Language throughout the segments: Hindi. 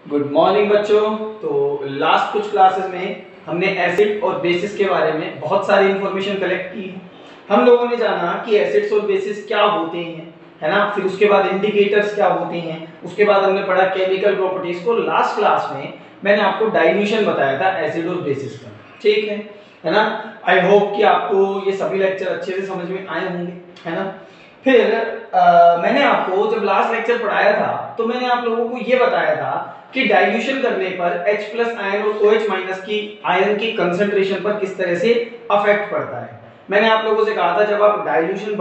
गुड मॉर्निंग बच्चों। तो लास्ट कुछ क्लासेस में हमने एसिड और बेसिस के बारे में बहुत सारी इंफॉर्मेशन कलेक्ट की। हम लोगों ने जाना कि एसिड्स और बेसिस क्या होते हैं, है ना। फिर उसके बाद इंडिकेटर्स क्या होते हैं, उसके बाद हमने पढ़ा केमिकल प्रॉपर्टीज को। लास्ट क्लास में मैंने आपको डाइल्यूशन बताया था एसिड और बेसिस का, ठीक है ना। आई होप कि आपको ये सभी लेक्चर अच्छे से समझ में आए होंगे, है ना। फिर मैंने आपको जब लास्ट लेक्चर पढ़ाया था तो मैंने आप लोगों को ये बताया था कि डाइल्यूशन करने पर H प्लस आयन और OH माइनस की आयन की कंसंट्रेशन पर किस तरह से अफेक्ट पड़ता है। मैंने आप लोगों से कहा था जब आप डाइल्यूशन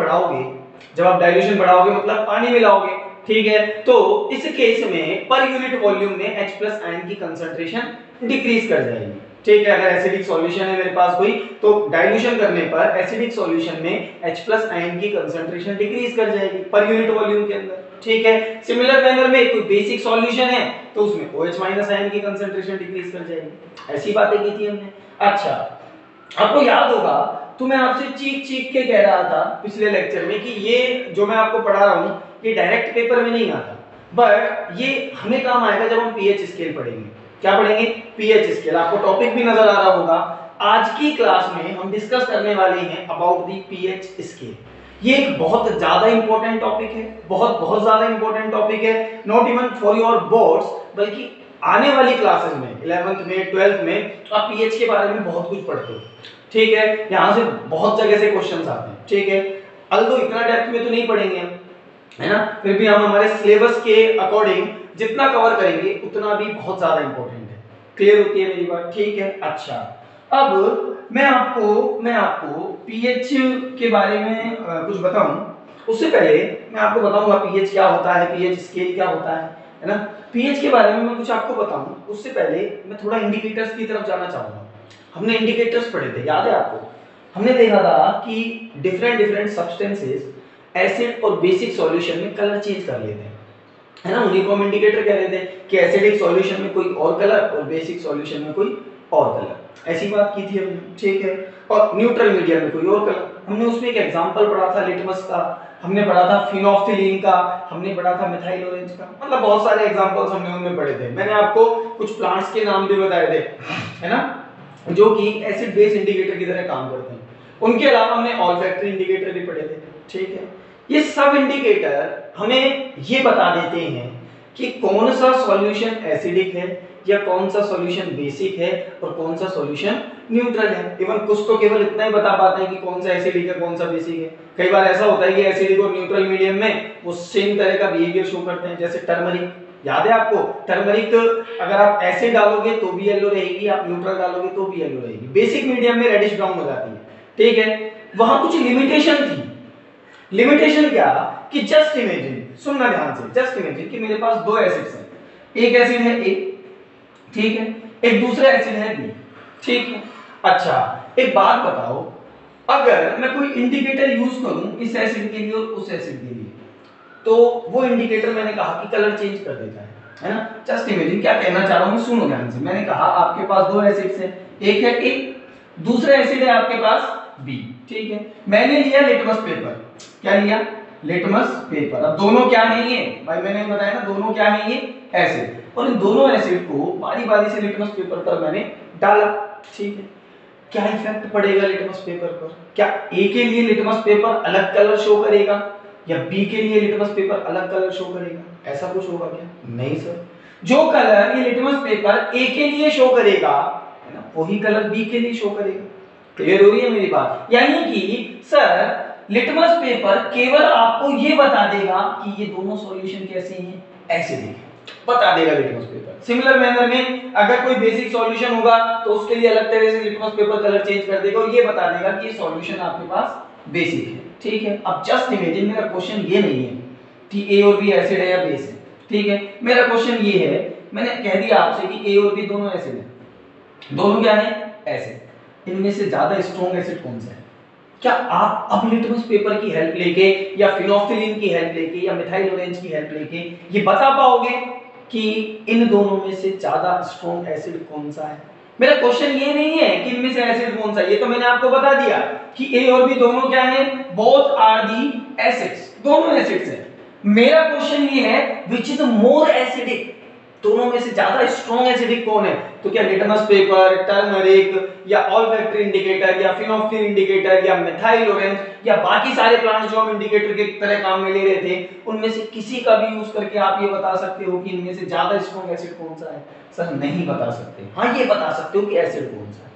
बढ़ाओगे मतलब पानी मिलाओगे, ठीक है, तो इस केस में पर यूनिट वॉल्यूम में H प्लस आयन की कंसंट्रेशन डिक्रीज कर जाएगी, ठीक है। अगर एसिडिक सॉल्यूशन है मेरे पास कोई, तो डाइल्यूशन करने पर एसिडिक सॉल्यूशन में H प्लस आयन की कंसंट्रेशन डिक्रीज कर जाएगी पर यूनिट वॉल्यूम के अंदर, ठीक है। सिमिलर मैनर में कोई बेसिक सॉल्यूशन है तो उसमें OH माइनस आयन की कंसंट्रेशन डिक्रीज कर जाएगी। ऐसी बातें की थी हमने। अच्छा, आपको याद होगा तो मैं आपसे चीख चीख के कह रहा था पिछले लेक्चर में कि ये जो मैं आपको पढ़ा रहा हूँ ये डायरेक्ट पेपर में नहीं आता, बट ये हमें काम आएगा जब हम पीएच स्केल पढ़ेंगे। क्या पढ़ेंगे? PH scale. आपको टॉपिक भी नजर आ रहा होगा। आज की क्लास में हम डिस्कस करने वाले हैं अबाउट द पीएच स्केल। ये एक बहुत ज्यादा इंपॉर्टेंट टॉपिक है, बहुत ज्यादा इंपॉर्टेंट टॉपिक है, not even for your boards, बल्कि आने वाली क्लासेस में 11th में 12th में आप पीएच के बारे में बहुत कुछ पढ़ते हो, ठीक है। यहां से बहुत जगह से क्वेश्चंस आते हैं, ठीक है। अल्दो इतना डेप्थ में तो नहीं पढ़ेंगे हम, है ना, फिर भी हम हमारे सिलेबस के अकॉर्डिंग जितना कवर करेंगे उतना भी बहुत ज्यादा इंपॉर्टेंट है। क्लियर होती है मेरी बात? ठीक है। अच्छा, अब मैं आपको पीएच के बारे में कुछ बताऊं। उससे पहले मैं आपको बताऊंगा पीएच क्या होता है, पीएच स्केल क्या होता है ना। पीएच के बारे में मैं कुछ आपको बताऊं उससे पहले मैं थोड़ा इंडिकेटर्स की तरफ जाना चाहूंगा। हमने इंडिकेटर्स पढ़े थे, याद है आपको? हमने देखा था कि डिफरेंट सब्सटेंसेस एसिड और बेसिक सॉल्यूशन में कलर चेंज कर लेते हैं, है ना। उन्हीं को हम इंडिकेटर कह रहे थे कि एसिडिक सॉल्यूशन में कोई और कलर और बेसिक सॉल्यूशन में कोई और कलर। ऐसी बात की थी हमने, ठीक है। और न्यूट्रल मीडियम में कोई और कलर। हमने उसमें एक एग्जांपल पढ़ा था लिटमस का, हमने पढ़ा था फिनोफ्थिलीन का, हमने पढ़ा था मिथाइल ऑरेंज का, मतलब बहुत सारे एग्जांपल्स हमने उनमें पढ़े थे। मैंने आपको कुछ प्लांट्स के नाम भी बताए थे, है ना, जो कि एसिड बेस इंडिकेटर की तरह काम करते हैं। उनके अलावा हमने ऑल्फैक्टरी इंडिकेटर भी पढ़े थे, ठीक है। ये सब इंडिकेटर हमें ये बता देते हैं कि कौन सा सॉल्यूशन एसिडिक है या कौन सा सॉल्यूशन बेसिक है और कौन सा सॉल्यूशन न्यूट्रल है। इवन कुछ तो केवल इतना ही बता पाते हैं कि कौन सा एसिडिक है कौन सा बेसिक है। कई बार ऐसा होता है कि एसिडिक और न्यूट्रल मीडियम में वो सेम तरह का बिहेवियर शो करते हैं, जैसे टर्मरिक। याद है आपको? टर्मरिक अगर आप एसिड डालोगे तो भी येलो रहेगी, आप न्यूट्रल डालोगे तो भी येलो रहेगी। बेसिक मीडियम में रेडिश ब्राउन हो जाती है, ठीक है। वहां कुछ लिमिटेशन थी। लिमिटेशन क्या कि जस्ट इमेजिन, सुनना ध्यान से, जस्ट इमेजिन कि मेरे पास दो एसिड्स हैं, एक एसिड है ए, ठीक है, एक दूसरा एसिड है बी, ठीक है। अच्छा, एक बात बताओ, अगर मैं कोई इंडिकेटर यूज करूं इस एसिड के लिए और उस एसिड के लिए, तो वो इंडिकेटर मैंने कहा कि कलर चेंज कर देता है ना। जस्ट इमेजिन, क्या कहना चाह रहा हूं, सुनो ध्यान से। मैंने कहा आपके पास दो एसिड्स हैं, एक है ए, दूसरा एसिड है आपके पास बी, ठीक है। मैंने लिया लिटमस पेपर। क्या लिया? Litmus paper. अब दोनों क्या है ये भाई, मैंने बताया ना, दोनों क्या है ये? एसिड। और इन दोनों एसिड को बारी बारी से लिटमस पेपर पर मैंने डाला, ठीक है। क्या इफेक्ट पड़ेगा लिटमस पेपर पर? क्या ए के लिए लिटमस पेपर अलग कलर शो करेगा या बी के लिए लिटमस पेपर अलग कलर शो करेगा? ऐसा कुछ होगा क्या? नहीं सर। जो कलर ये लिटमस पेपर ए के लिए शो करेगा, है ना, वही कलर बी के लिए शो करेगा। क्लियर हो रही है मेरी बात? यानी कि सर लिटमस पेपर केवल आपको ये बता देगा कि ये दोनों सॉल्यूशन कैसे हैं, एसिडिक है, बता देगा लिटमस पेपर। सिमिलर मैनर में अगर कोई बेसिक सॉल्यूशन होगा तो उसके लिए अलग तरह से लिटमस पेपर कलर चेंज कर देगा और ये बता देगा कि ये सॉल्यूशन आपके पास बेसिक है, ठीक है। अब जस्ट इमेजिन, मेरा क्वेश्चन ये नहीं है कि ए और बी एसिड है या बेस है, ठीक है। मेरा क्वेश्चन ये है, मैंने कह दिया आपसे कि ए और बी दोनों एसिड है, दोनों क्या है? एसिड। इनमें से ज्यादा स्ट्रॉन्ग एसिड कौन सा है? क्या आप अब लिटमस पेपर की हेल्प लेके या फिनोफ्थिलीन की हेल्प लेके या मिथाइल ऑरेंज की हेल्प लेके ये बता पाओगे कि इन दोनों में से ज्यादा स्ट्रॉन्ग एसिड कौन सा है? मेरा क्वेश्चन ये नहीं है कि इनमें से एसिड कौन सा है, ये तो मैंने आपको बता दिया कि ए और बी दोनों क्या है? बोथ आर दी एसिड्स, दोनों एसिड्स हैं। मेरा क्वेश्चन ये है व्हिच इज मोर एसिडिक, दोनों में से ज्यादा स्ट्रॉन्ग एसिडिक कौन है? तो क्या लिटमस पेपर, टर्मरिक या ऑल्फैक्टरी इंडिकेटर या फिनोल्फिन इंडिकेटर या मिथाइल ऑरेंज या बाकी सारे प्लांट्स जो हम इंडिकेटर के तरह काम में ले रहे थे, उनमें से किसी का भी यूज करके आप ये बता सकते हो कि इनमें से ज्यादा स्ट्रॉन्ग एसिड कौन सा है? सर नहीं बता सकते। हाँ ये बता सकते हो कि एसिड कौन सा है।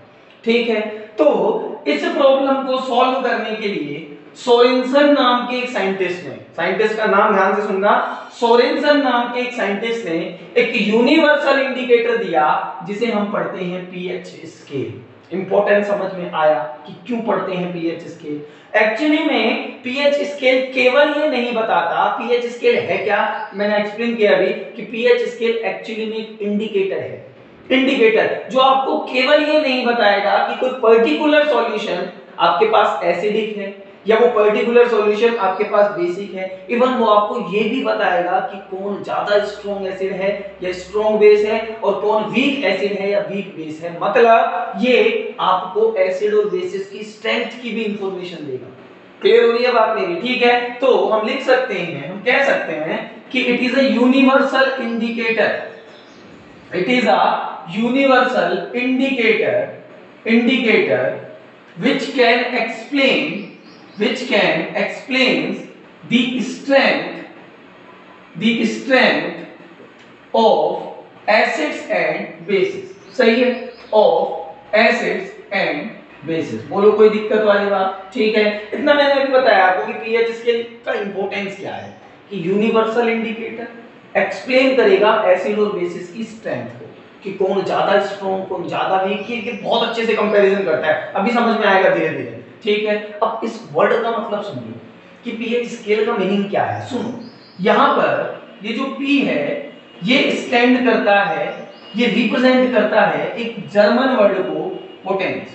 ठीक है, तो इस प्रॉब्लम को सॉल्व करने के लिए सोरेनसन नाम के एक साइंटिस्ट ने, साइंटिस्ट का नाम ध्यान से सुनना, सोरेनसन नाम के एक साइंटिस्ट ने एक यूनिवर्सल इंडिकेटर दिया जिसे हम पढ़ते हैं पीएच स्केल। इंपॉर्टेंट समझ में आया कि क्यों पढ़ते हैं पीएच स्केल? एक्चुअली में पीएच स्केल केवल ये नहीं बताता पीएच स्केल है क्या, मैंने एक्सप्लेन किया अभी कि पीएच स्केल एक्चुअली में एक इंडिकेटर है। इंडिकेटर जो आपको केवल ये नहीं बताएगा कि कोई पर्टिकुलर सॉल्यूशन आपके पास एसिडिक है या वो पर्टिकुलर सॉल्यूशन आपके पास बेसिक है, इवन वो आपको ये भी बताएगा कि कौन ज्यादा स्ट्रॉन्ग एसिड है या स्ट्रॉन्ग बेस है और कौन वीक एसिड है या वीक बेस है। मतलब ये आपको एसिड और बेसिस की स्ट्रेंथ की भी इंफॉर्मेशन देगा। क्लियर हो रही है बात मेरी? ठीक है, तो हम लिख सकते हैं, हम कह सकते हैं कि it is a universal indicator, it is a universal indicator which can explains the strength of acids and bases। सही है, of acids and bases। बोलो कोई दिक्कत वाली बात? ठीक है, इतना मैंने अभी बताया आपको कि पीएच स्केल का इंपॉर्टेंस क्या है, कि यूनिवर्सल इंडिकेटर एक्सप्लेन करेगा एसिड और बेसिस की स्ट्रेंथ को, कि कौन ज्यादा स्ट्रॉन्ग कौन ज्यादा वीक, ये बहुत अच्छे से कंपैरिजन करता है, अभी समझ में आएगा धीरे धीरे। ठीक है, अब इस वर्ड का मतलब समझिए कि पीएच स्केल का मीनिंग क्या है। सुनो, यहाँ पर ये जो P है ये स्टैंड करता है, ये रिप्रेजेंट करता है एक जर्मन वर्ड को, पोटेंस।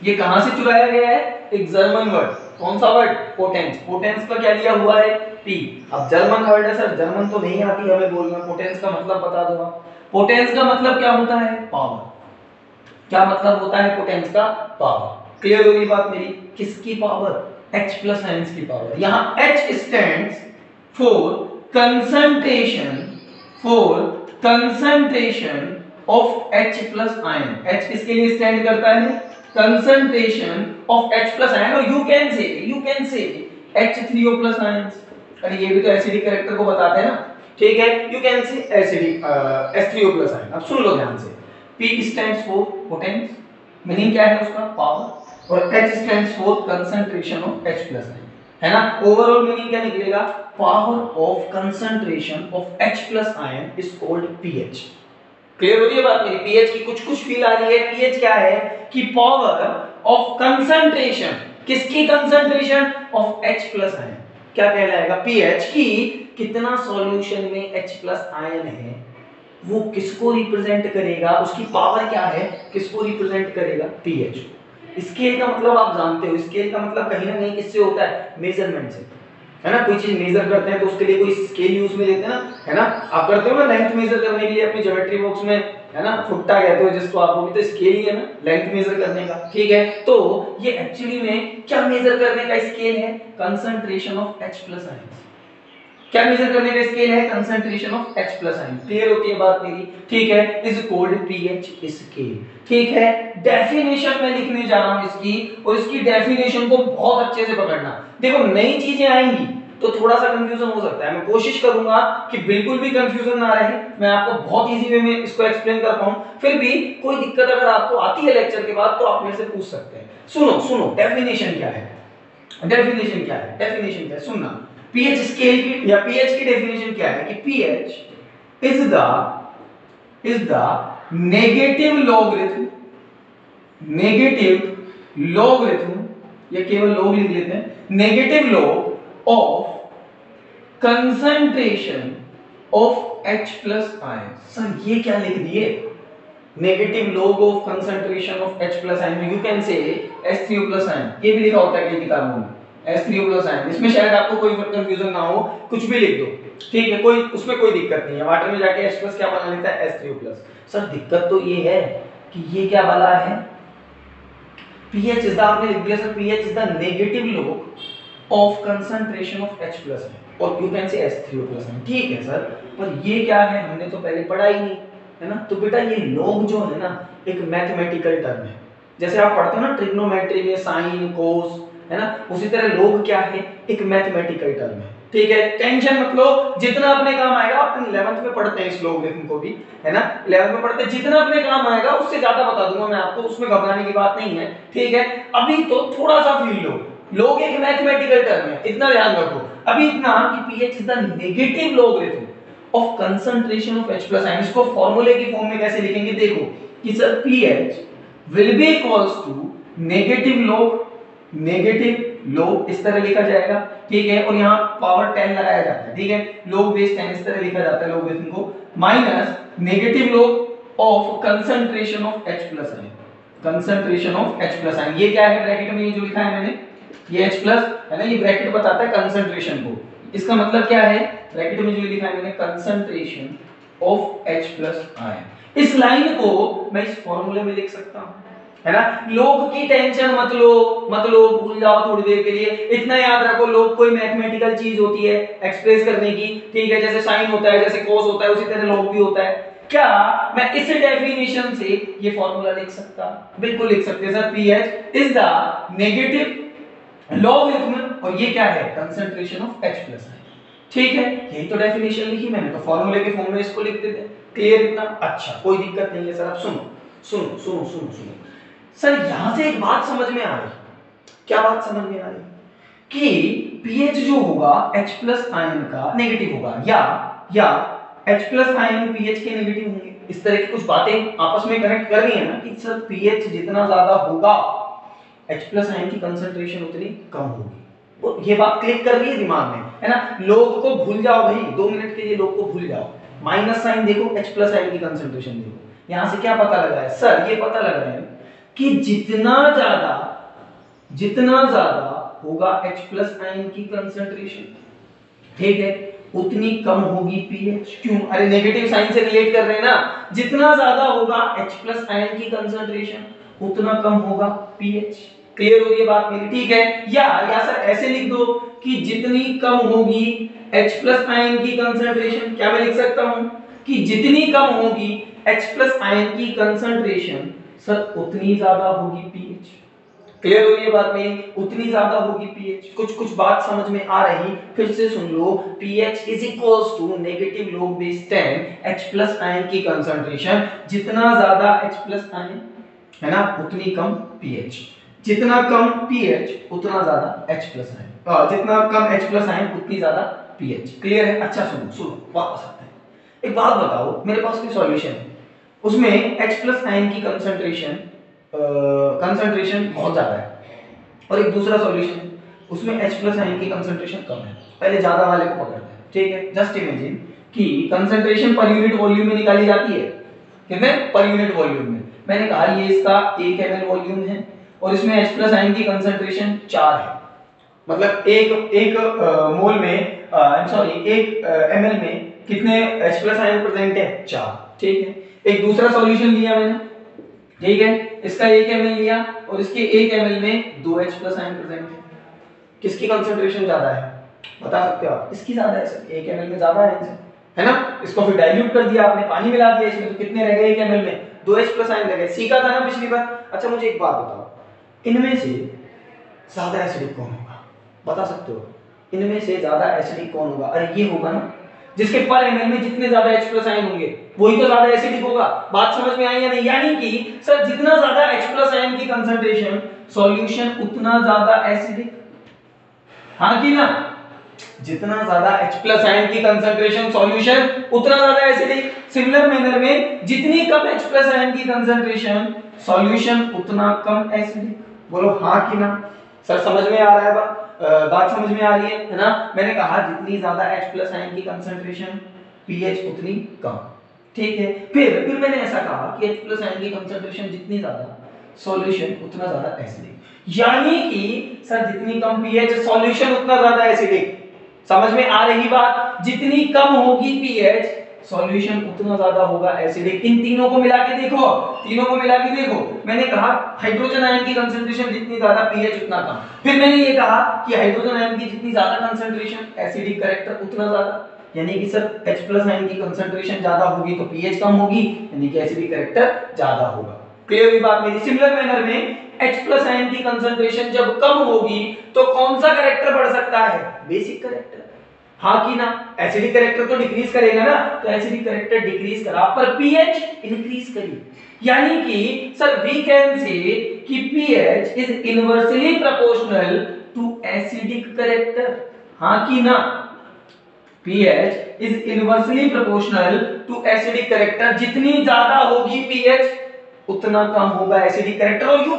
ये कहां से चुराया गया है? एक जर्मन वर्ड। कौन सा वर्ड? पोटेंस। पोटेंस का क्या लिया हुआ है? P। अब जर्मन वर्ड है सर, जर्मन तो नहीं आती हमें बोलना, पोटेंस का मतलब बता दो आप। पोटेंस का मतलब क्या होता है? पावर। क्या मतलब होता है पोटेंस का? पावर। क्लियर होगी बात मेरी? किसकी पावर? H प्लस आयंस की पावर। यहां H stands for concentration of H plus ion. H किसके लिए स्टैंड करता है? Concentration of H plus ion. और you can say H3O plus ions. अरे ये भी तो एसिडिक कैरेक्टर को बताते हैं ना। ठीक है, यू कैन से एसिडिक H3O प्लस आयन। अब सुन लो ध्यान से, P stands for potence, meaning क्या है उसका? पावर, और H stands for concentration of H plus ion, है ना। ओवरऑल मीनिंग क्या निकलेगा? Power of concentration of H plus ion is called pH। Clear हो रही है बात मेरी? pH की कुछ फील आ रही है? pH क्या है? कि पावर ऑफ कंसंट्रेशन, किसकी concentration? Of H plus ion. क्या कहलाएगा? pH की कितना सॉल्यूशन में H प्लस आयन है वो किसको रिप्रेजेंट करेगा, उसकी पावर क्या है, किसको रिप्रेजेंट करेगा? pH। स्केल का मतलब आप जानते हो, स्केल का मतलब कहीं ना कहीं किससे होता है? मेजरमेंट से, है ना। कोई चीज मेजर करते हैं तो उसके लिए कोई स्केल यूज में लेते हैं ना, है ना। आप करते हो ना लेंथ मेजर करने के लिए अपनी ज्योमेट्री बॉक्स में, है ना, फुट्टा कहते हो जिसको आप, वो भी तो स्केल ही है ना, लेंथ मेजर करने का। ठीक है, तो ये एक्चुअली में क्या मेजर करने का स्केल है? Concentration of H plus ion. क्या मेजर करने का स्केल है? Concentration of H plus ion. Clear होती है बात मेरी? ठीक है, इज कॉल्ड pH स्केल। ठीक है, डेफिनेशन मैं लिखने जा रहा हूं इसकी, और इसकी डेफिनेशन को बहुत अच्छे से पकड़ना। देखो नई चीजें आएंगी तो थोड़ा सा कंफ्यूजन हो सकता है, मैं कोशिश करूंगा कि बिल्कुल भी कंफ्यूजन ना रहे, मैं आपको बहुत इजी वे में इसको एक्सप्लेन कर पाऊं। फिर भी कोई दिक्कत अगर आपको आती है लेक्चर के बाद तो आप मेरे से पूछ सकते हैं। सुनो डेफिनेशन क्या है? डेफिनेशन क्या है? डेफिनेशन क्या है? सुनना, pH स्केल की या pH की डेफिनेशन क्या है? कि pH is the negative logarithm, या केवल लॉग लिख लेते हैं, negative log of concentration of H plus ion. Sir ये क्या लिख दिए? Negative log of concentration of H plus ion, you can say H3O plus ion. ये भी लिखा होता है कई किताबों में, H3O प्लस आयन। इसमें शायद आपको कोई कंफ्यूजन ना हो, कुछ भी लिख दो, ठीक है, कोई उसमें कोई दिक्कत नहीं है। वाटर में जाके H प्लस क्या बना लेता है? H3O plus. सर दिक्कत तो ये है कि ये क्या वाला है? pH इज द, आपने लिख दिया sir pH is the negative log of concentration of H plus और you can say H3O plus. ठीक है सर, पर ये क्या है हमने तो पहले पढ़ा ही नहीं, है ना। तो बेटा ये log जो है ना एक मैथमेटिकल टर्म है, जैसे आप पढ़ते हो ना ट्रिग्नोमेट्री में साइन कोस, है ना, उसी तरह log क्या है एक मैथमेटिकल टर्म है, ठीक है। टेंशन मत लो, जितना अपने काम आएगा, अपन 11th में पढ़ते हैं इस लॉगरिथम को भी, है ना, 11th में पढ़ते हैं, जितना अपने काम आएगा उससे ज्यादा बता दूंगा मैं आपको, उसमें घबराने की बात नहीं है, ठीक है। अभी तो थोड़ा सा फील लो, log एक मैथमेटिकल टर्म है, इतना ध्यान रखो अभी इतना कि pH is the negative logarithm of concentration of H plus ion. इसको फार्मूले की फॉर्म में कैसे लिखेंगे, देखो कि sir pH will be equals to negative log इस तरह लिखा जाएगा, ठीक है, और यहाँ पावर 10 लगाया जाता है, ठीक है, log बेस 10 इस तरह लिखा जाता है लॉगरिथम को, minus negative log of concentration of H plus ion, concentration of H plus ion. ये क्या है ब्रैकेट में, ये जो लिखा है मैंने, ये H प्लस है ना, ये ब्रैकेट बताता है कंसंट्रेशन को, इसका मतलब क्या है, ब्रैकेट में जो लिखा है मैंने concentration of H plus ion. इस लाइन को मैं इस फार्मूले में लिख सकता हूं, है ना। log की टेंशन मत लो, भूल जाओ थोड़ी देर के लिए, इतना याद रखो log कोई मैथमेटिकल चीज होती है एक्सप्रेस करने की, ठीक है, जैसे साइन होता है, जैसे cos होता है, उसी तरह log भी होता है। क्या मैं इस डेफिनेशन से ये फार्मूला लिख सकता, बिल्कुल लिख सकते हैं sir, pH is the negative logarithm, और ये क्या है concentration of H plus ion, ठीक है, यही तो डेफिनेशन लिखी मैंने, तो फार्मूले के फॉर्म में इसको लिख देते हैं, क्लियर इतना, अच्छा कोई दिक्कत नहीं है सर। अब सुनो सर, यहां से एक बात समझ में आ रही, क्या बात समझ में आ रही कि pH जो होगा H प्लस आयन का नेगेटिव होगा, या H प्लस आयन pH के नेगेटिव होंगे, इस तरह की कुछ बातें आपस में कनेक्ट कर रही है ना कि सर pH जितना ज्यादा होगा H प्लस आयन की कंसंट्रेशन उतनी कम होगी, वो ये बात क्लिक कर रही है दिमाग में, है ना। log को भूल जाओ भाई, 2 मिनट के लिए log को भूल जाओ, माइनस साइन देखो, H प्लस आयन की कंसंट्रेशन देखो, यहां से क्या पता लगा है सर, ये पता लग रहा है कि जितना ज्यादा होगा H प्लस आयन की कंसंट्रेशन, ठीक है, उतनी कम होगी pH। क्यों, अरे नेगेटिव साइन से रिलेट कर रहे हैं ना, जितना ज्यादा होगा H प्लस आयन की कंसंट्रेशन उतना कम होगा pH। क्लियर हो रही है बात मेरी, ठीक है। या सर ऐसे लिख दो कि जितनी कम होगी H प्लस आयन की कंसंट्रेशन, क्या मैं लिख सकता हूं कि जितनी कम होगी H प्लस आयन की कंसंट्रेशन सर उतनी ज्यादा होगी pH। क्लियर हो रही है बात में, उतनी ज्यादा होगी pH। कुछ बात समझ में आ रही, फिर से सुन लो, pH is equals to negative log base 10 H plus ion की कंसंट्रेशन, जितना ज्यादा H प्लस आयन है ना उतनी कम pH, जितना कम pH उतना ज्यादा H प्लस आयन, जितना कम H प्लस आयन उतनी ज्यादा pH। क्लियर है, अच्छा सुनो वापस आते हैं, एक बात बताओ, मेरे पास कोई सॉल्यूशन है, उसमें H प्लस आयन की कंसंट्रेशन बहुत ज्यादा है, और एक दूसरा सॉल्यूशन है उसमें H प्लस आयन की कंसंट्रेशन कम है। पहले ज्यादा वाले को पकड़ते हैं, ठीक है। जस्ट इमेजिन कि कंसंट्रेशन पर यूनिट वॉल्यूम में निकाली जाती है, कितने पर यूनिट वॉल्यूम में, मैंने कहा ये इसका 1 ml वॉल्यूम है और इसमें H प्लस आयन की कंसंट्रेशन 4 है, मतलब एक मोल में एक ml में कितने H प्लस आयन प्रेजेंट है, 4, ठीक है। एक दूसरा सॉल्यूशन लिया मैंने, ठीक है, इसका 1 ml लिया और इसके 1 ml में 2 H प्लस आयन प्रेजेंट है, किसकी कंसंट्रेशन ज्यादा है बता सकते हो आप, इसकी ज्यादा है सर, 1 ml में ज्यादा है ना। इसको फिर डाइल्यूट कर दिया आपने, पानी मिला दिया इसमें, तो कितने रह गए 1 ml में 2 H प्लस आयन रह गए, सीखा था ना पिछली बार। अच्छा मुझे एक बात बताओ, इनमें से ज्यादा एसिडिक कौन होगा बता सकते हो, इनमें से ज्यादा एसिडिक कौन होगा, अरे ये होगा ना, जिसके पर ml में जितने ज्यादा H प्लस आयन होंगे वही तो ज्यादा एसिडिक होगा। बात समझ में आई या नहीं, यानी कि सर जितना ज्यादा H प्लस आयन की कंसंट्रेशन सॉल्यूशन उतना ज्यादा एसिडिक, हाँ कि ना, जितना ज्यादा H प्लस आयन की कंसंट्रेशन सॉल्यूशन उतना ज्यादा एसिडिक। सिमिलर मैनर में जितनी कम H प्लस आयन की कंसंट्रेशन सॉल्यूशन उतना कम एसिडिक, बोलो हाँ कि ना। सर समझ में आ रहा है बात समझ में आ रही है ना। मैंने कहा जितनी ज्यादा H प्लस आयन की कंसंट्रेशन pH उतनी कम, ठीक है। फिर मैंने ऐसा कहा कि H प्लस आयन की कंसंट्रेशन जितनी ज्यादा सॉल्यूशन उतना ज्यादा एसिडिक, यानी कि सर जितनी कम pH सॉल्यूशन उतना ज्यादा एसिडिक। समझ में आ रही बात, जितनी कम होगी pH सॉल्यूशन उतना ज्यादा होगा एसिडिक। इन तीनों को मिला के देखो, मैंने कहा हाइड्रोजन आयन की कंसंट्रेशन जितनी ज्यादा pH उतना कम, फिर मैंने ये कहा कि हाइड्रोजन आयन की जितनी ज्यादा कंसंट्रेशन एसिडिक कैरेक्टर उतना ज्यादा, यानी कि सर H+ की कंसंट्रेशन ज्यादा होगी तो pH कम होगी, यानी कि एसिडिक कैरेक्टर ज्यादा होगा। क्लियर हुई बात मेरी? सिमिलर मैनर में H+ की कंसंट्रेशन जब कम होगी तो कौन सा कैरेक्टर बढ़ सकता है? Basic character. हाँ कि ना? एसिडिक कैरेक्टर तो डिक्रीज करेगा ना, तो एसिडिक कैरेक्टर डिक्रीज करा पर pH इंक्रीज करी, यानी कि सर वी कैन से कि pH is inversely proportional to acidic character. हाँ कि ना? pH is inversely proportional to acidic character, जितनी ज्यादा होगी pH उतना कम होगा एसिडिक कैरेक्टर। और you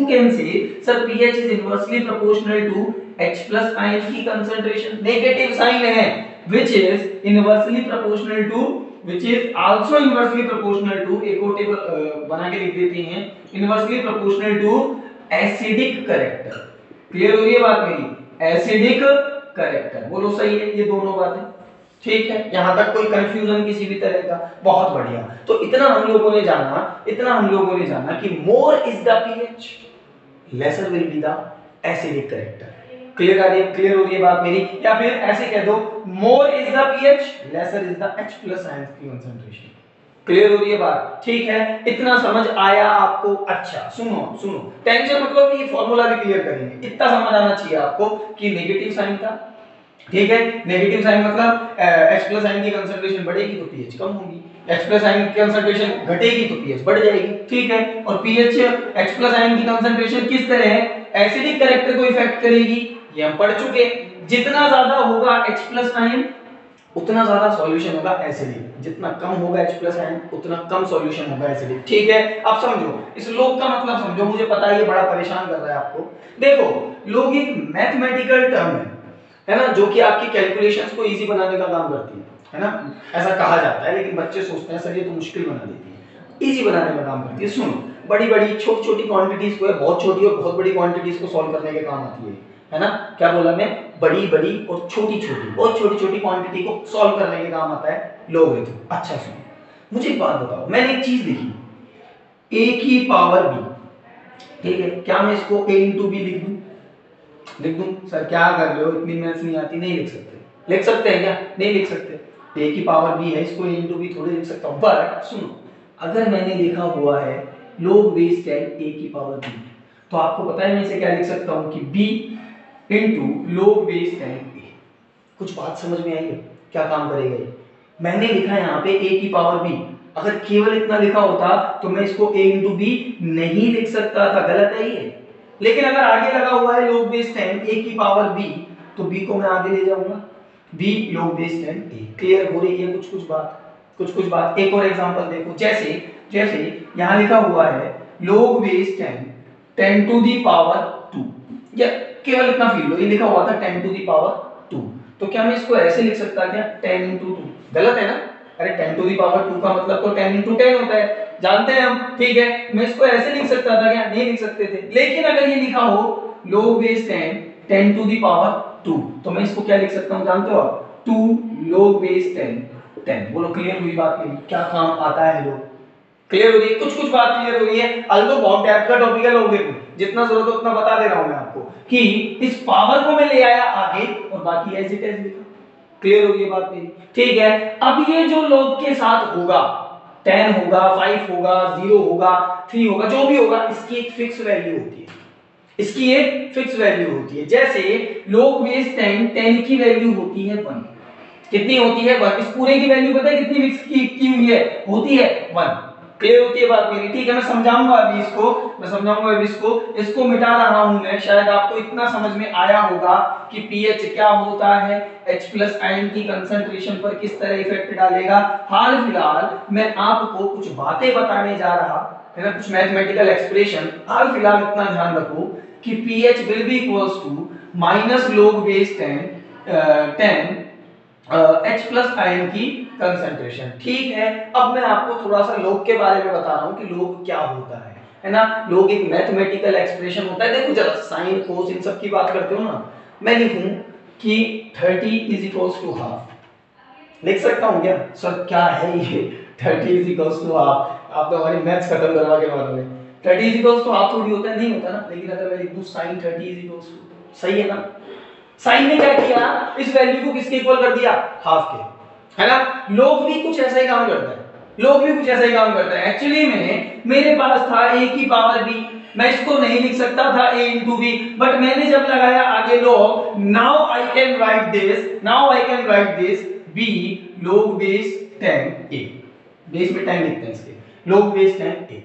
can say sir pH is inversely proportional to H+ ion की कंसंट्रेशन। नेगेटिव साइन है which is inversely proportional to which is also inversely proportional to, एक और टेबल बना के लिख देते हैं, inversely proportional to acidic character। Clear हो रही है बात मेरी? एसिडिक कैरेक्टर, बोलो सही है ये दोनों बातें? ठीक है, यहां तक कोई कंफ्यूजन किसी भी तरह का? बहुत बढ़िया। तो इतना हम लोगों ने जाना कि मोर is the pH, laser will be the acidic character. Clear हो रही है बात मेरी? या फिर ऐसे कह दो, more is the pH, lesser is the H+ ion की कंसंट्रेशन। क्लियर हो रही है बात? ठीक है, इतना समझ आया आपको? अच्छा सुनो, टेंशन मतलब ये फॉर्मूला भी क्लियर करेंगे, इतना समझ आना चाहिए आपको कि नेगेटिव साइन था, ठीक है, नेगेटिव साइन मतलब H+ आयन की कंसंट्रेशन बढ़ेगी तो pH कम होगी, H+ आयन की कंसंट्रेशन घटेगी तो pH बढ़ जाएगी, ठीक है। और pH H+ आयन की कंसंट्रेशन किस तरह है? एसिडिक कैरेक्टर को इफेक्ट करेगी, ये हम पढ़ चुके। जितना ज्यादा होगा H+ आयन उतना ज्यादा सॉल्यूशन होगा एसिडिक, जितना कम होगा H+ आयन उतना कम सॉल्यूशन होगा एसिडिक, ठीक है। अब समझो, इस लोग का मतलब समझो, मुझे पता है ये बड़ा परेशान कर रहा है आपको। देखो, लोग एक मैथमेटिकल टर्म है ना, जो कि आपकी कैलकुलेशंस को इजी बनाने का काम करती है ना, ऐसा कहा जाता है, लेकिन बच्चे सोचते हैं सर ये तो मुश्किल बना देती है, इजी बनाने का काम करती है। सुनो, बड़ी बड़ी छोटी छोटी क्वांटिटीज को, बहुत छोटी और बहुत बड़ी क्वांटिटीज को सॉल्व करने के काम आती है ना। क्या बोला मैं? बड़ी बड़ी और छोटी छोटी, बहुत छोटी छोटी क्वांटिटी को सॉल्व करने के काम आता है लॉगरिथम। अच्छा सुनो, मुझे एक बात बताओ, मैंने एक चीज लिखी a की पावर b, ठीक है, क्या मैं इसको a इंटू बी लिख दूं? सर क्या कर रहे हो, इतनी मैथ्स नहीं आती? नहीं लिख सकते। लिख सकते हैं क्या? नहीं लिख सकते। a की पावर b है, इसको a इंटू बी थोड़ी लिख सकता हूं। बट सुनो, अगर मैंने लिखा हुआ है log बेस 10 a की पावर b, तो आपको पता है मैं इसे क्या लिख सकता हूं कि b into log base 10 a। कुछ बात समझ में आई है? क्या काम करेगा ये? मैंने लिखा यहाँ पे a की पावर b, अगर केवल इतना लिखा होता तो मैं इसको a इंटू बी नहीं लिख सकता था, गलत है ये। लेकिन अगर आगे लगा हुआ है log बेस 10 a की पावर b, तो b को मैं आगे ले जाऊंगा, b log base 10 a। Clear हो रही है कुछ बात? एक और एग्जांपल देखो, जैसे यहाँ लिखा हुआ है log base 10 to the power 2, या केवल इतना फील लो, ये लिखा हुआ था 10 टू दी पावर 2, तो क्या मैं इसको ऐसे लिख सकता क्या? 10 इंटू 2, गलत है ना? अरे 10 टू दी पावर 2 का मतलब तो 10 इंटू 10 होता है, जानते हैं हम, ठीक है। मैं इसको ऐसे लिख सकता था क्या? नहीं लिख सकते थे। लेकिन अगर ये लिखा हो log base 10 to the power 2, तो मैं इसको क्या लिख सकता हूं, जानते हो आप? 2 log बेस 10। बोलो क्लियर हुई बात मेरी? क्या काम आता है लोग? क्लियर हो रही है? कुछ बात क्लियर हो रही है? अल्दो बहुत टाइप का टॉपिक है लॉगरिथम, जितना जरूरत हो उतना बता दे रहा हूं मैं आपको कि इस पावर को मैं ले आया आगे और बाकी एज इट इज लिखा। क्लियर हो रही है बात मेरी? ठीक है। अब ये जो log के साथ होगा, 10 होगा, 5 होगा, 0 होगा, 3 होगा, जो भी होगा, इसकी एक फिक्स वैल्यू होती है। जैसे log बेस 10 की वैल्यू होती है 1। कितनी होती है? 1। इस पूरे की वैल्यू पता है कितनी फिक्स की हुई है? होती है 1। क्लियर होती है बात मेरी? ठीक है, मैं समझाऊंगा अभी इसको मिटा रहा हूं मैं। शायद आपको इतना समझ में आया होगा कि pH क्या होता है, H+ आयन की कंसंट्रेशन पर किस तरह इफेक्ट डालेगा। हाल फिलहाल मैं आपको कुछ बातें बताने जा रहा है ना, कुछ मैथमेटिकल एक्सप्रेशन। हाल फिलहाल इतना ध्यान रखो कि pH will be equals to minus log base 10 H+ ion की कंसंट्रेशन, ठीक है। अब मैं आपको थोड़ा सा log के बारे में बता रहा हूं कि log क्या होता है ना। log एक मैथमेटिकल एक्सप्रेशन होता है। देखो जरा, साइन कोस इन सब की बात करते हो ना, मैं लिखूं कि 30 इज इक्वल्स टू हाफ, लिख सकता हूं क्या? सर क्या है ये 30 इज इक्वल्स टू हाफ? आप तो हमारी मैथ्स खत्म करवा के मारोगे। 30 इज इक्वल्स टू हाफ थोड़ी होता है, नहीं होता ना। लेकिन अगर मैं लिख दूं sin 30 इज इक्वल्स टू, सही है ना? साइन ने क्या किया, इस वैल्यू को किसके इक्वल कर दिया, हाफ के, है ना। लोग भी कुछ ऐसा ही काम करता है, लोग भी कुछ ऐसा ही काम करता है। एक्चुअली में मेरे पास था a की पावर b, मैं इसको नहीं लिख सकता था a इंटू बी, बट मैंने जब लगाया आगे log, now I can write this b log base 10a, base में 10 लिखते हैं इसके, log बेस 10a।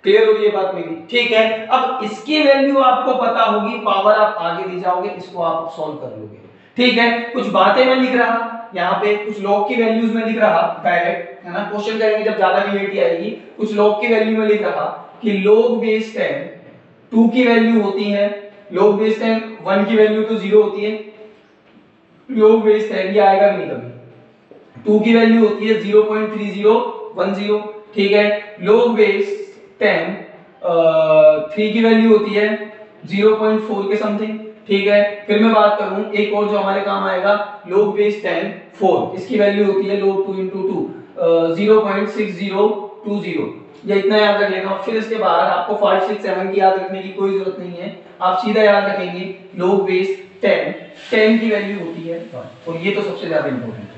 क्लियर हो गई ये बात मेरी, ठीक है। अब इसकी वैल्यू आपको पता होगी, पावर आप आगे ले जाओगे, इसको आप सॉल्व कर लोगे, ठीक है। कुछ बातें मैं लिख रहा यहाँ पे, कुछ log की वैल्यूज में लिख रहा डायरेक्ट, है ना। क्वेश्चन करेंगे जब ज्यादा क्लियरिटी आएगी। कुछ log की वैल्यू में लिख रहा कि log बेस 10 2 की वैल्यू होती है, log बेस 10 1 की वैल्यू तो 0 होती है, log बेस 10 ये आएगा नहीं कभी, 2 की वैल्यू होती है 0.3010, ठीक है। log बेस 10 3 की वैल्यू होती है 0.4 के समथिंग, ठीक है। फिर मैं बात करूं एक और जो हमारे काम आएगा, log बेस 10 4, इसकी वैल्यू होती है log 2 into 2 0.6020, ये इतना याद रख लेना। फिर इसके बाद आपको 5 6 7 की याद रखने की कोई जरूरत नहीं है, आप सीधा याद रखेंगे log बेस 10 की वैल्यू होती है 1, और ये तो सबसे ज्यादा इंपॉर्टेंट है।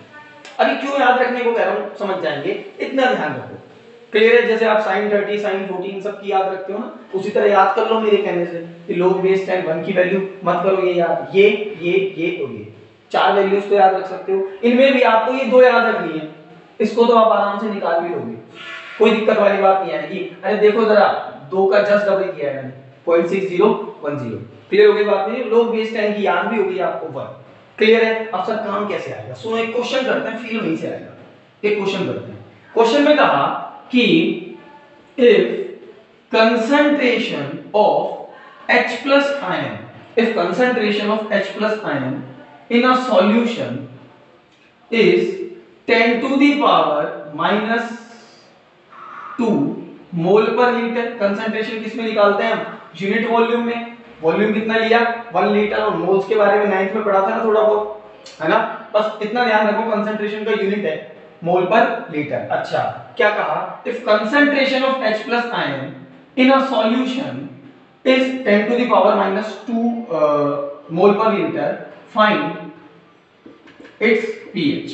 अभी क्यों याद रखने को कह रहा हूं, समझ जाएंगे, इतना ध्यान रखो। क्लियर है, जैसे आप sin 30 sin 14 सब की याद रखते हो ना, उसी तरह याद कर लो मेरे कहने से कि log बेस 10 1 की वैल्यू मत करो ये याद, ये और ये 4 वैल्यूज तो याद रख सकते हो। इनमें भी आपको ये 2 याद रखनी है, इसको तो आप आराम से निकाल भी लोगे, कोई दिक्कत वाली बात नहीं आएगी। अरे देखो जरा 2 का जस्ट डबल किया है मैंने, 0.6010। क्लियर हो गई बात नहीं, log बेस 10 की याद भी होगी आपको 1। क्लियर है। अब सर काम कैसे आएगा, सुनो एक क्वेश्चन करते हैं, फील वहीं से आएगा। एक क्वेश्चन करते हैं, क्वेश्चन में कहा कि if concentration of H plus ion, if concentration of H plus ion in a solution is 10 to the power minus 2 mole per litre, concentration किस में निकालते हैं हम, यूनिट वॉल्यूम में। वॉल्यूम कितना लिया 1 लीटर, और मोल्स के बारे में 9th में पढ़ा था ना थोड़ा बहुत, है ना। बस इतना ध्यान रखो, कंसंट्रेशन का यूनिट है मोल पर लीटर। अच्छा क्या कहा, if concentration of H plus ion in a solution is 10 to the power minus 2 mole per litre, find its pH।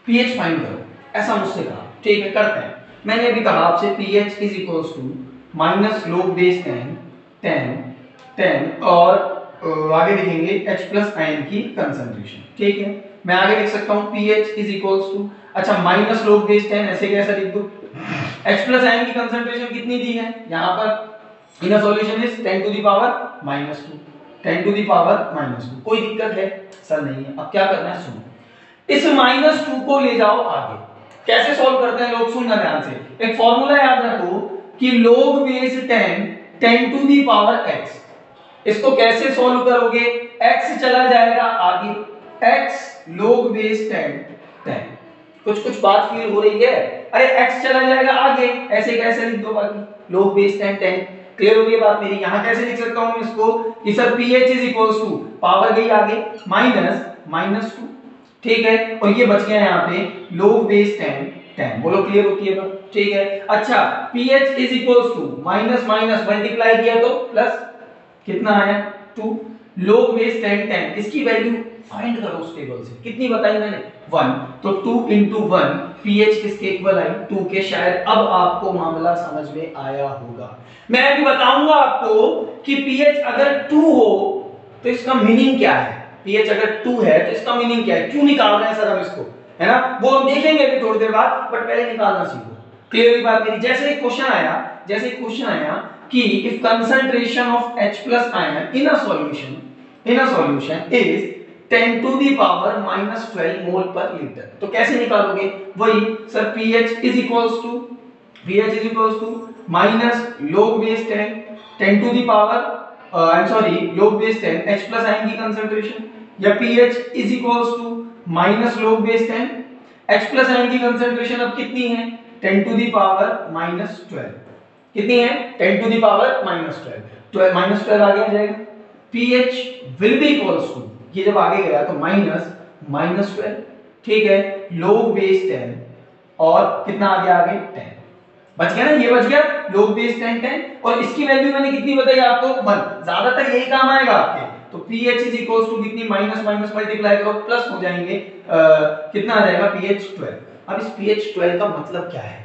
pH find करो, ऐसा मुझसे कहा, ठीक है करते हैं। मैंने अभी कहा आपसे pH is equals to minus log base 10 और आगे लिखेंगे H प्लस आयन की कंसंट्रेशन, ठीक है। मैं आगे लिख सकता हूं pH इज इक्वल्स टू, अच्छा माइनस log बेस 10 ऐसे कैसे लिख दूं, H प्लस आयन की कंसंट्रेशन कितनी दी है यहां पर, in a solution is 10 to the power minus 2, 10 to the power minus 2। कोई दिक्कत है सर, नहीं है। अब क्या करना है, सुनो, इस माइनस 2 को ले जाओ आगे, कैसे सॉल्व करते हैं लोग, सुनना ध्यान से। एक फॉर्मूला याद रखो कि log base 10 to the power x, इसको कैसे सॉल्व करोगे, x चला जाएगा आगे, x log बेस 10। कुछ बात फील हो रही है, अरे x चला जाएगा आगे, ऐसे कैसे लिख दो बाकी log बेस 10। क्लियर हो गई बात मेरी। यहां कैसे लिख सकता हूं मैं इसको कि sir pH is equals to, power गई आगे माइनस 2, ठीक है, और ये बच गया यहां पे log बेस 10। बोलो क्लियर होती है बात, ठीक है। अच्छा pH is equals to minus multiply किया तो प्लस, कितना आया 2, log बेस 10, इसकी वैल्यू फाइंड करो उस टेबल से, कितनी बताई मैंने 1, तो 2 into 1 pH किसके इक्वल आई 2 के। शायद अब आपको मामला समझ में आया होगा। मैं अभी बताऊंगा आपको कि pH अगर 2 हो तो इसका मीनिंग क्या है, pH अगर 2 है तो इसका मीनिंग क्या है, क्यों निकाल रहे हैं सर हम इसको, है ना, वो हम देखेंगे अभी थोड़ी देर बाद, बट पहले निकालना सीखो। क्लियर बात मेरी। जैसे एक क्वेश्चन आया कि if concentration of H plus ion in a solution is 10 to the power minus 12 mole per litre, तो कैसे निकालोगे, वही sir pH is equals to minus log base 10 to the power log base 10 H plus ion की कंसंट्रेशन, या pH is equals to minus log base 10 H plus ion की कंसंट्रेशन अब कितनी है 10 to the power minus 12, कितनी है 10 to the power minus 12 आ जाएगा, pH will be equals to, ये जब आगे गया तो माइनस 12, ठीक है, log बेस 10 और कितना आगे 10 बच गया ना, ये बच गया log बेस 10 और इसकी वैल्यू मैंने कितनी बताई आपको 1। ज्यादातर यही काम आएगा आपके, तो pH इज इक्वल्स टू कितनी, माइनस माइनस मल्टीप्लाई करो प्लस हो जाएंगे, कितना आ जाएगा pH 12। अब इस pH 12 का मतलब क्या है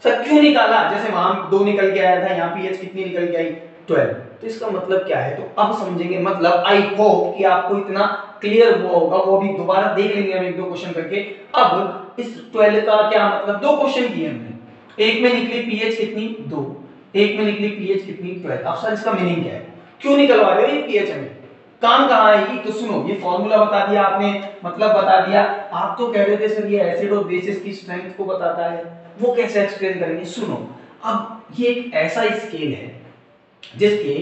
सर, क्यों निकाला, जैसे वहां 2 निकल के आया था, यहाँ pH कितनी निकल के आई 12, तो इसका मतलब क्या है, तो अब समझेंगे। मतलब आई होप कि आपको इतना क्लियर हुआ होगा, वो भी दोबारा देख लेंगे हम एक दो क्वेश्चन करके। अब इस 12 का क्या मतलब, दो क्वेश्चन किए हमने, एक में निकली pH कितनी 2, एक में निकली pH कितनी 12। अब सर इसका मीनिंग क्या है, क्यों निकलवा रहे हो ये pH हमें, काम कहां आएगी, तो सुनो ये फॉर्मूला बता दिया आपने, मतलब बता दिया। आप तो कह रहे थे सर ये एसिड और बेसिस की स्ट्रेंथ को बताता है, वो कैसे एक्सप्लेन करेंगे, सुनो। अब ये एक ऐसा स्केल है जिसके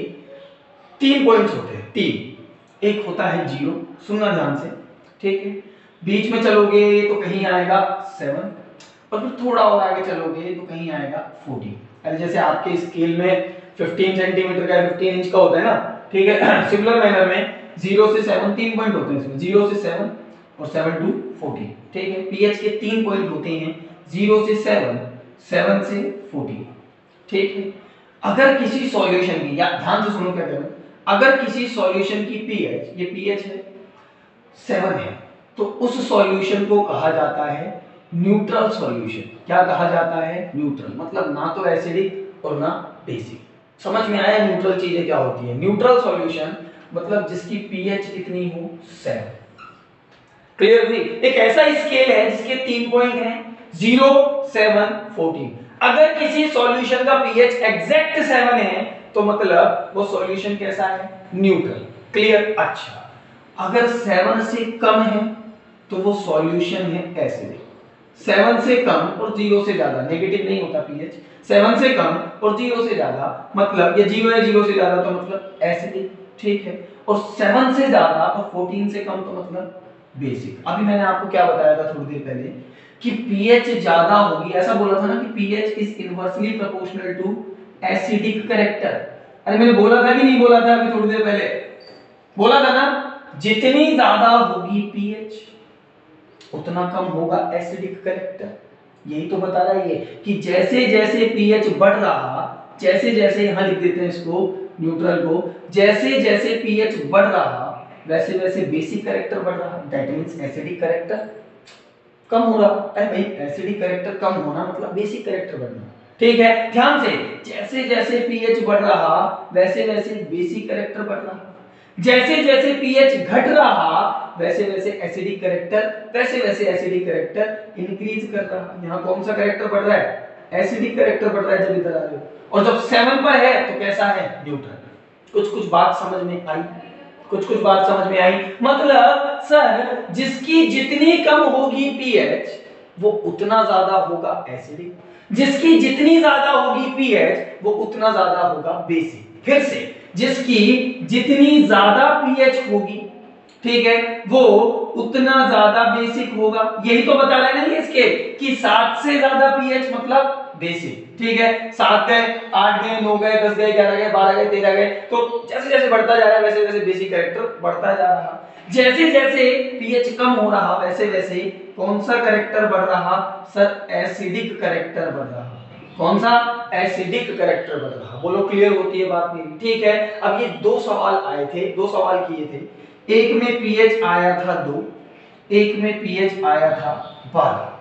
3 पॉइंट्स होते हैं, 3, एक होता है 0, सुनना ध्यान से, ठीक है, बीच में चलोगे तो कहीं आएगा 7, और फिर थोड़ा और आगे चलोगे तो कहीं आएगा 14। अरे जैसे आपके स्केल में 15 सेंटीमीटर का 15 इंच का होता है ना, ठीक है, सिमिलर मैनर में 0 से 7 3 पॉइंट होते हैं इसमें, 0 से 7 और 7 to 14, ठीक है, pH के 3 पॉइंट होते हैं, 0 से 7, 7 से 14, ठीक है। अगर किसी सॉल्यूशन की, या ध्यान से सुनो क्या कह रहा हूं, अगर किसी सॉल्यूशन की pH, ये pH है 7 है, तो उस सॉल्यूशन को कहा जाता है न्यूट्रल सॉल्यूशन। क्या कहा जाता है, न्यूट्रल, मतलब ना तो एसिडिक और ना बेसिक। समझ में आया न्यूट्रल चीजें क्या होती है, न्यूट्रल सॉल्यूशन मतलब जिसकी pH कितनी हो 7। क्लियर हुई, एक ऐसा स्केल है जिसके 3 पॉइंट हैं, 0 7 14। अगर किसी सॉल्यूशन का pH एग्जैक्ट 7 है तो मतलब वो सॉल्यूशन कैसा है, न्यूट्रल। क्लियर, अच्छा अगर 7 से कम है तो वो सॉल्यूशन है एसिडिक। 7 से कम और 0 से ज्यादा, नेगेटिव नहीं होता pH, 7 से कम और 0 से ज्यादा मतलब ये 0 है, 0 से ज्यादा तो मतलब एसिडिक, ठीक है, और 7 से ज्यादा और 14 से कम तो मतलब बेसिक। अभी मैंने आपको क्या बताया था थोड़ी देर पहले कि pH ज्यादा होगी, ऐसा बोला था ना कि pH is inversely proportional to acidic character. अरे मैंने बोला था कि नहीं बोला था अभी थोड़ी देर पहले, बोला था ना, जितनी ज्यादा होगी pH उतना कम होगा एसिडिक कैरेक्टर। यही तो बता रहा है ये कि जैसे जैसे pH बढ़ रहा, जैसे जैसे यहां लिख देते हैं इसको न्यूट्रल को, जैसे जैसे pH बढ़ रहा वैसे वैसे बेसिक कैरेक्टर बढ़ रहा, दैट मींस एसिडिक कैरेक्टर कम हो रहा। अरे भाई एसिडिक कैरेक्टर कम होना मतलब बेसिक कैरेक्टर बढ़ना, ठीक है, ध्यान से, जैसे जैसे pH बढ़ रहा वैसे वैसे बेसिक कैरेक्टर बढ़ रहा, जैसे जैसे pH घट रहा वैसे वैसे एसिडिक कैरेक्टर, वैसे वैसे एसिडिक कैरेक्टर इंक्रीज कर रहा। यहाँ कौन सा कैरेक्टर बढ़ रहा है, एसिडिक कैरेक्टर बढ़ रहा है जब इधर आ रहे हो, और जब 7 पर है तो कैसा है, न्यूट्रल। कुछ कुछ बात समझ में आई, कुछ कुछ बात समझ में आई, मतलब सर जिसकी जितनी कम होगी pH वो उतना ज्यादा होगा एसिडिक, जिसकी जितनी ज्यादा होगी pH वो उतना ज्यादा होगा बेसिक। फिर से, जिसकी जितनी ज्यादा pH होगी, ठीक है, वो उतना ज्यादा बेसिक होगा। यही तो बता रहे हैं ना ये इसके कि 7 से ज्यादा pH मतलब बेसिक, ठीक है, 7 गए 8 गए 9 गए 10 गए 11 गए 12 गए 13 गए, तो जैसे जैसे बढ़ता जा रहा है वैसे वैसे बेसिक कैरेक्टर बढ़ता जा रहा। जैसे जैसे pH कम हो रहा वैसे वैसे कौन सा कैरेक्टर बढ़ रहा, सर एसिडिक कैरेक्टर बढ़ रहा। कौन सा, एसिडिक कैरेक्टर बढ़ रहा। बोलो क्लियर होती है बात मेरी, ठीक है। अब ये दो सवाल आए थे, दो सवाल किए थे, एक में pH आया था 2, एक में pH आया था 12।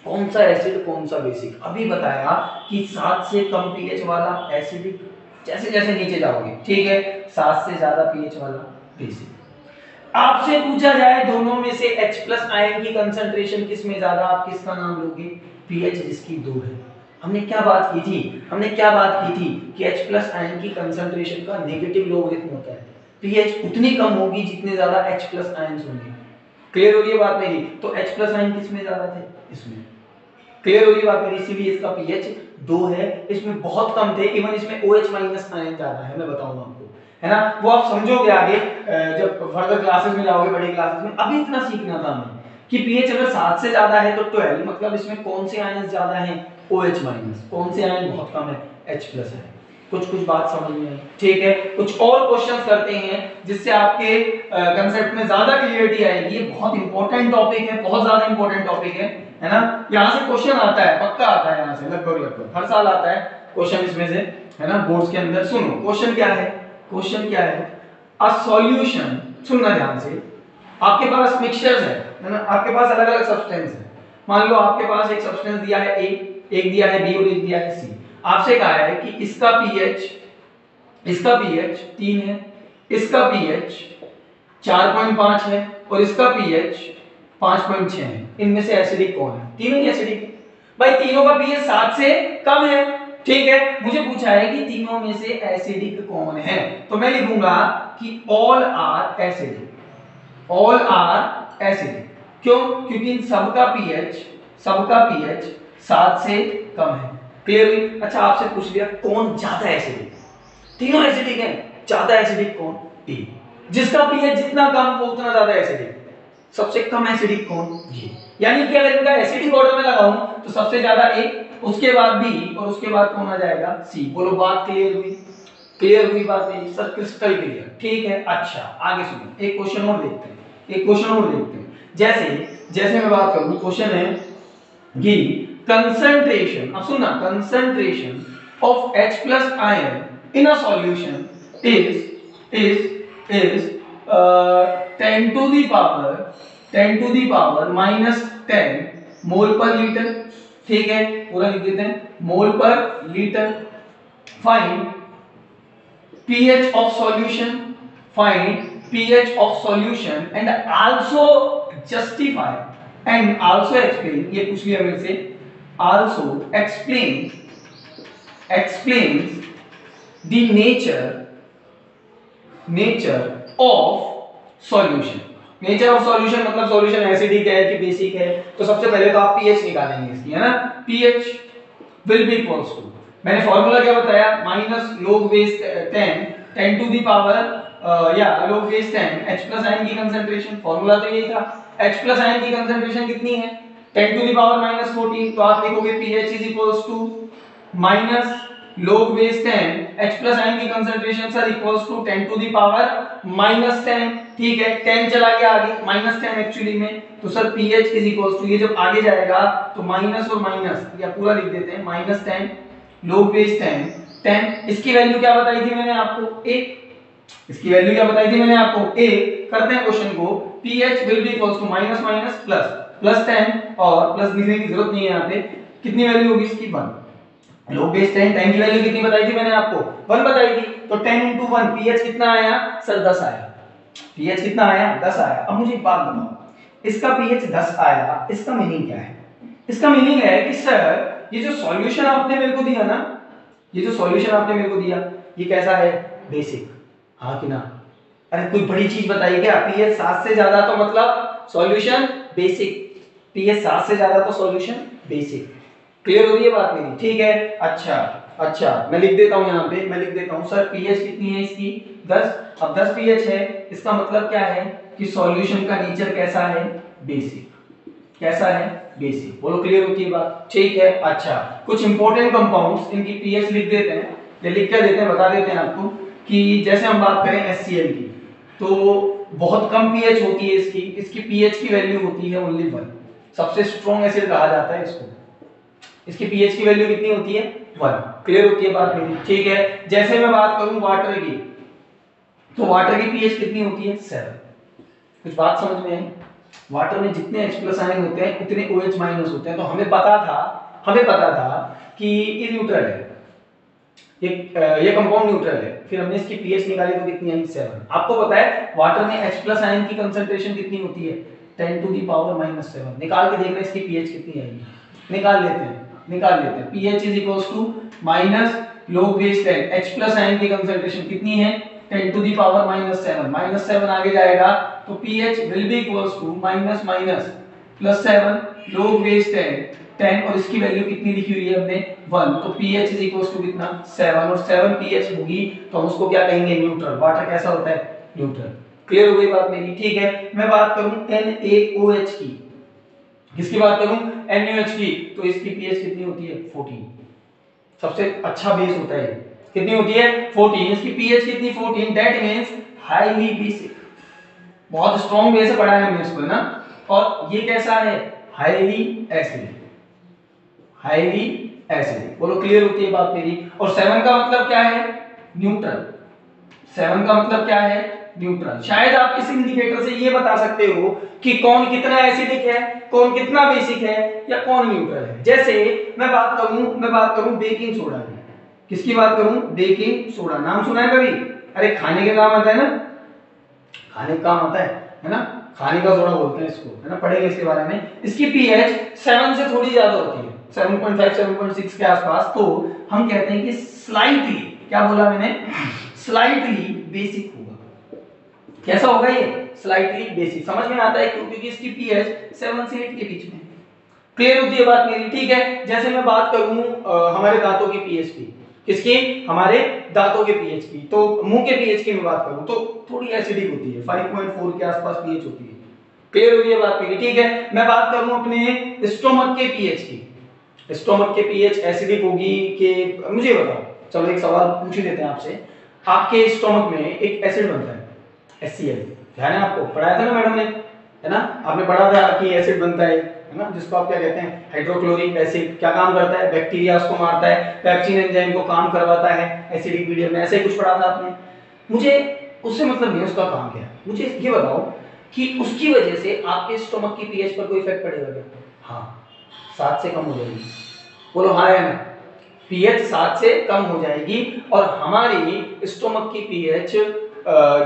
कौन सा एसिड कौन सा बेसिक, अभी बताया कि 7 से कम pH वाला एसिडिक, जैसे जैसे नीचे जाओगे, ठीक है, 7 से ज्यादा pH वाला बेसिक। आपसे पूछा जाए दोनों में से H+ आयन की कंसंट्रेशन किस में ज्यादा, आप किसका नाम लोगे, pH जिसकी 2 है। हमने क्या बात की थी, हमने क्या बात की थी कि H+ आयन की कंसंट्रेशन का नेगेटिव लॉगरिथम होता है, pH उतनी कम होगी जितने ज्यादा H+ आयंस होंगे। क्लियर हो गई बात मेरी, तो H+ आयन किसमें ज्यादा थे, इसमें। क्लियर हो गई बात मेरी, इसीलिए इसका pH 2 है, इसमें बहुत कम थे, इवन इसमें OH- आयन ज्यादा है, मैं बताऊंगा आपको, है ना, वो आप समझोगे आगे जब फर्दर क्लासेस में जाओगे, बड़ी क्लासेस में। अभी इतना सीखना था हमें कि pH अगर 7 से ज्यादा है तो 12, मतलब इसमें कौन से आयन ज्यादा हैं, OH-, कौन से आयन बहुत कम है, H+ है। कुछ कुछ बात समझ में आई, ठीक है। कुछ और क्वेश्चंस करते हैं जिससे आपके कांसेप्ट में ज्यादा क्लियरिटी आएगी। ये बहुत इंपॉर्टेंट टॉपिक है, बहुत ज्यादा इंपॉर्टेंट टॉपिक है ना। यहाँ से क्वेश्चन आता है, पक्का आता है, यहाँ से लगभग लगभग हर साल आता है क्वेश्चन इसमें से, है ना, बोर्ड्स के अंदर। सुनो क्वेश्चन क्या है, क्वेश्चन क्या है, अ सॉल्यूशन, सुनना ध्यान से, आपके पास मिक्सचर्स है ना, आपके पास अलग अलग सब्सटेंस है। मान लो आपके पास एक सब्सटेंस दिया है ए, एक दिया है बी और एक दिया है सी। आपसे कहा है कि इसका पीएच 3 है, इसका पीएच 4.5 है और इसका पीएच 5.6 है। इनमें से एसिडिक कौन है? तीनों ही एसिडिक है भाई, तीनों का पीएच 7 से कम है। ठीक है, मुझे पूछा है कि तीनों में से एसिडिक कौन है, तो मैं लिखूंगा कि all are acidic, all are acidic. क्यों? क्योंकि इन सबका पीएच 7 से कम है। क्लियर हुई? अच्छा, आपसे पूछ लिया कौन ज्यादा एसिडिक, तीनों एसिडिक हैं, ज्यादा एसिडिक कौन? टी। जिसका पीएच जितना कम वो उतना ज्यादा एसिडिक। सबसे कम एसिडिक कौन? ये। यानी कि अगर इनका एसिडिक ऑर्डर में लगाऊं तो सबसे ज्यादा ए, उसके बाद बी और उसके बाद कौन आ जाएगा? सी। बोलो बात क्लियर हुई? क्लियर हुई बात नहीं? Sir crystal clear. ठीक है, अच्छा आगे सुनो, एक क्वेश्चन और देखते हैं, जैसे मैं बात करूं, क्वेश्चन है कि कंसंट्रेशन, अब सुनना, concentration of H plus ion in a solution is 10 to the power -10 mole per litre. ठीक है, पूरा लिख देते हैं, मोल per litre. Find pH of solution and also justify and also explain, ये पूछ लिया मेरे से, also explains the nature of solution। Nature of solution मतलब सॉल्यूशन एसिडिक है कि बेसिक है, तो सबसे पहले तो आप पीएच निकालेंगे इसकी, है ना। PH will be equals to, मैंने फॉर्मूला क्या बताया, minus log base 10 to the power log base 10 H plus ion की कंसंट्रेशन, फॉर्मूला तो यही था। H प्लस आयन की कंसंट्रेशन कितनी है? 10 टू दी पावर -14, तो आप लिखोगे pH is equals to minus log base 10 H plus ion की concentration sir equals to 10 to the power -10। ठीक है, 10 चला गया आगे, -10 एक्चुअली में, तो sir pH is equals to, ये जब आगे जाएगा तो माइनस और माइनस या पूरा लिख देते हैं, -10 log base 10, इसकी वैल्यू क्या बताई थी मैंने आपको? a। इसकी वैल्यू क्या बताई थी मैंने आपको? a। करते हैं क्वेश्चन को, pH will be equals to minus minus plus, +10 और प्लस लिखने की जरूरत नहीं है यहाँ पे। कितनी वैल्यू होगी इसकी? 1। log base 10 की वैल्यू कितनी बताई थी मैंने आपको? 1 बताई थी, तो 10 into 1 pH कितना आया सर? 10 आया। pH कितना आया? 10 आया। अब मुझे एक बात बताओ, इसका pH 10 आया, इसका मीनिंग क्या है? इसका मीनिंग है कि सर ये जो सॉल्यूशन आपने मेरे को दिया ना, ये जो सॉल्यूशन आपने मेरे को दिया, ये कैसा है? बेसिक। हाँ कि ना? अरे कोई बड़ी चीज बताइए क्या? pH 7 से ज्यादा तो मतलब सॉल्यूशन बेसिक, pH 7 से ज्यादा तो सॉल्यूशन बेसिक। क्लियर हो रही है बात मेरी? ठीक है, अच्छा मैं लिख देता हूं, यहाँ पे मैं लिख देता हूं सर pH कितनी है इसकी? 10। अब 10 pH है, इसका मतलब क्या है कि सॉल्यूशन का नेचर कैसा है? बेसिक। कैसा है? बेसिक। बोलो क्लियर होती है बात? ठीक है, अच्छा कुछ इंपॉर्टेंट कंपाउंड्स, इनकी pH लिख देते हैं, ये लिख के देते हैं, बता देते हैं आपको कि जैसे हम बात करें HCl की, तो बहुत कम pH होती है इसकी pH की वैल्यू होती है ओनली 1। सबसे स्ट्रॉन्ग एसिड कहा जाता है इसको। इसकी pH की वैल्यू कितनी होती है? 1। क्लियर होती है बात मेरी? ठीक है, जैसे मैं बात करूं वाटर की, तो वाटर की pH कितनी होती है? 7। कुछ बात समझ में आई? वाटर में जितने H प्लस आयन होते हैं उतने OH माइनस होते हैं, तो हमें पता था कि ये न्यूट्रल है, ये कंपाउंड न्यूट्रल है। फिर हमने इसकी pH निकाली तो कितनी आई? 7। आपको पता है वाटर में H प्लस आयन की कंसंट्रेशन कितनी होती है? 10 टू दी पावर -7। निकाल के देखना इसकी pH कितनी आएगी, निकाल लेते हैं। pH is equals to minus log base 10 H plus ion की कंसंट्रेशन कितनी है? 10 टू दी पावर -7, -7 आगे जाएगा तो pH will be equals to minus minus +7 log base 10 और इसकी वैल्यू कितनी लिखी हुई है हमने? 1। तो pH इज इक्वल्स टू कितना? 7, और 7 pH होगी तो हम उसको क्या कहेंगे? न्यूट्रल। वाटर कैसा होता है? न्यूट्रल। क्लियर हो गई बात मेरी? ठीक है, मैं बात करूं NaOH की, किसकी बात करूं? NaOH की, तो इसकी pH कितनी होती है? 14। सबसे अच्छा बेस होता है, कितनी होती है? 14। इसकी pH कितनी? 14। दैट मींस हाईली बेसिक, बहुत स्ट्रॉन्ग बेस पढ़ा है हमने इसको, है ना। और ये कैसा है? Highly acidic. Highly acidic. बोलो क्लियर होती है बात मेरी? और 7 का मतलब क्या है? न्यूट्रल। 7 का मतलब क्या है? न्यूट्रल। शायद आप इस इंडिकेटर से ये बता सकते हो कि कौन कितना एसिडिक है, कौन कितना बेसिक है, या कौन न्यूट्रल है। जैसे मैं बात करूं बेकिंग सोडा की। किसकी बात करूं? Baking soda. नाम सुना है कभी? अरे खाने के काम आता है ना, खाने का काम आता है ना, खाने का सोडा बोलते हैं इसको, है ना, पढ़ेंगे इसके बारे में। इसकी पीएच 7 से थोड़ी ज्यादा होती है, 7.5 7.6 के आसपास। तो हम कहते हैं कि स्लाइटली, क्या बोला मैंने, स्लाइटली बेसिक होगा। कैसा होगा ये? Slightly basic. समझ में आता है क्यों? क्योंकि इसकी पीएच 7 से 8 के बीच में। क्लियर होती है बात मेरी? ठीक है। जैसे मैं बात करूं हमारे दांतों की पीएच की। किसकी? हमारे दांतों के पीएच की। तो मुंह के पीएच की मैं बात करूं तो थोड़ी एसिडिक होती है, 5.4 के आसपास पीएच होती है। क्लियर होती है बात मेरी? ठीक है। मैं बात करूं अपने स्टोमक के पीएच की। स्टोमक के पीएच एसिडिक होगी कि, मुझे बताओ, चलो एक सवाल पूछ ही देते हैं आपसे। आपके स्टोमक में एक एसिड बनता है, HCl। ध्यान है आपको? पढ़ाया था ना मैडम ने, है ना? आपने पढ़ा था कि एसिड बनता है ना, जिसको आप क्या कहते हैं? Hydrochloric acid. क्या काम करता है? बैक्टीरिया उसको मारता है, पेप्सिन एंजाइम को काम करवाता है एसिडिक मीडियम में। ऐसे ही कुछ पढ़ा था आपने। मुझे उससे मतलब नहीं उसका काम क्या है। मुझे ये बताओ कि उसकी वजह से आपके स्टोमक की पीएच पर कोई इफेक्ट पड़ेगा क्या? हाँ, 7 से कम हो जाएगी। बोलो हाँ या ना? पीएच 7 से कम हो जाएगी। और हमारी स्टोमक की पीएच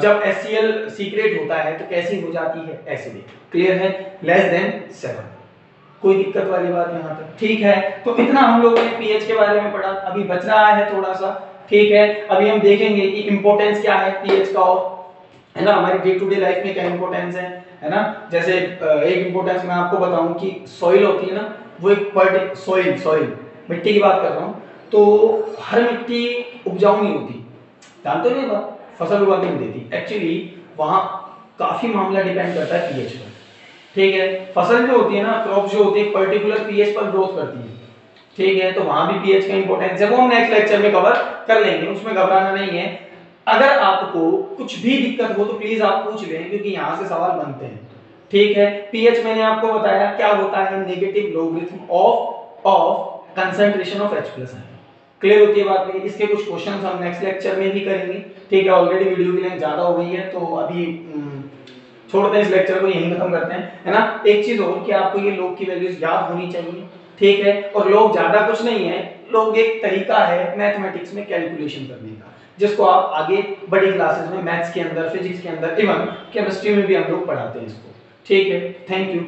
जब HCl सीक्रेट होता है तो कैसी हो जाती है? एसिडिक। क्लियर है? Less than 7। कोई दिक्कत वाली बात यहाँ तक? ठीक है। तो इतना हम लोगों ने पीएच के बारे में पढ़ा। अभी बच रहा है थोड़ा सा, ठीक है। अभी हम देखेंगे कि इंपॉर्टेंस क्या है पीएच का, और है ना, हमारी डे टू डे लाइफ में क्या इंपॉर्टेंस है ना। जैसे एक इंपॉर्टेंस मैं आपको बताऊं कि सॉइल होती है ना, वो एक सॉइल मिट्टी की बात कर रहा हूँ। तो हर मिट्टी उपजाऊ नहीं होती, जानते हो ये बात? फसल उगा के नहीं देती। एक्चुअली वहाँ काफी मामला डिपेंड करता है पीएच पर। ठीक है। फसल जो होती है ना, क्रॉप जो होती है, पर्टिकुलर पीएच पर ग्रोथ करती है। ठीक है। तो वहां भी पीएच का इंपॉर्टेंस है, वो हम नेक्स्ट लेक्चर में कवर कर लेंगे, उसमें घबराना नहीं है। अगर आपको कुछ भी दिक्कत हो तो प्लीज आप पूछ लें, क्योंकि यहाँ से सवाल बनते हैं। ठीक है। पीएच मैंने आपको बताया क्या होता है, negative logarithm of concentration of H+ है। क्लियर होती है बात मेरी? इसके कुछ क्वेश्चंस हम नेक्स्ट लेक्चर में भी करेंगे। ठीक है। ऑलरेडी वीडियो की लेंथ ज्यादा हो गई है, तो अभी छोड़ते हैं इस लेक्चर को, यहीं खत्म करते हैं, है ना। एक चीज और कि आपको ये लॉग की वैल्यूज याद होनी चाहिए। ठीक है। और लॉग ज्यादा कुछ नहीं है, लॉग एक तरीका है मैथमेटिक्स में कैलकुलेशन करने का, जिसको आप आगे बड़ी क्लासेस में मैथ्स के अंदर, फिजिक्स के अंदर, इवन केमिस्ट्री में भी हम लोग पढ़ाते हैं इसको। ठीक है। Thank you.